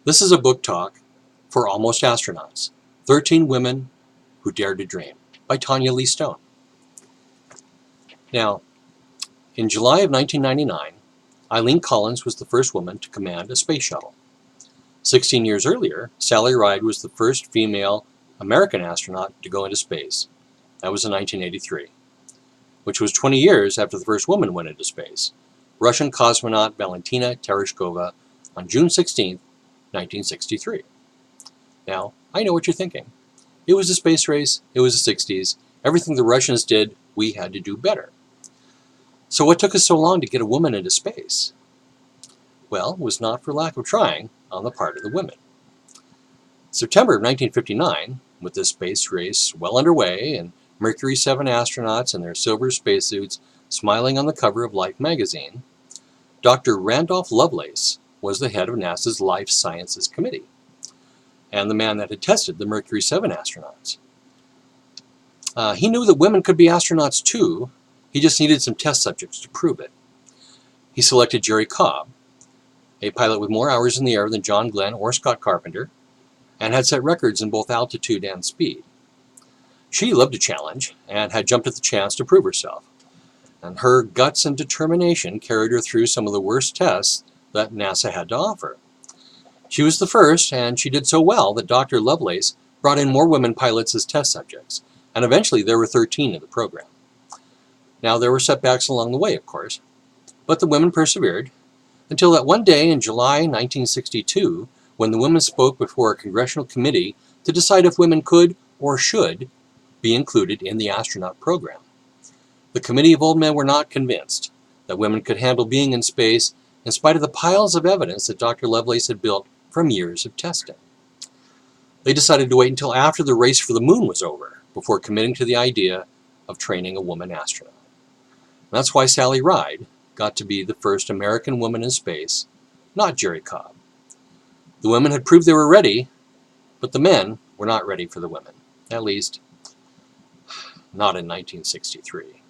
This is a book talk for Almost Astronauts, 13 Women Who Dared to Dream, by Tanya Lee Stone. Now, in July of 1999, Eileen Collins was the first woman to command a space shuttle. 16 years earlier, Sally Ride was the first female American astronaut to go into space. That was in 1983, which was 20 years after the first woman went into space, Russian cosmonaut Valentina Tereshkova, on June 16, 1963. Now, I know what you're thinking. It was a space race, it was the 60s, everything the Russians did, we had to do better. So what took us so long to get a woman into space? Well, it was not for lack of trying on the part of the women. September of 1959, with this space race well underway and Mercury 7 astronauts in their silver spacesuits smiling on the cover of Life magazine, Dr. Randolph Lovelace was the head of NASA's Life Sciences Committee, and the man that had tested the Mercury 7 astronauts. He knew that women could be astronauts too, he just needed some test subjects to prove it. He selected Jerry Cobb, a pilot with more hours in the air than John Glenn or Scott Carpenter, and had set records in both altitude and speed. She loved a challenge and had jumped at the chance to prove herself, and her guts and determination carried her through some of the worst tests that NASA had to offer. She was the first, and she did so well that Dr. Lovelace brought in more women pilots as test subjects, and eventually there were 13 in the program. Now, there were setbacks along the way, of course, but the women persevered until that one day in July 1962, when the women spoke before a congressional committee to decide if women could or should be included in the astronaut program. The committee of old men were not convinced that women could handle being in space in spite of the piles of evidence that Dr. Lovelace had built from years of testing. They decided to wait until after the race for the moon was over before committing to the idea of training a woman astronaut. And that's why Sally Ride got to be the first American woman in space, not Jerry Cobb. The women had proved they were ready, but the men were not ready for the women, at least not in 1963.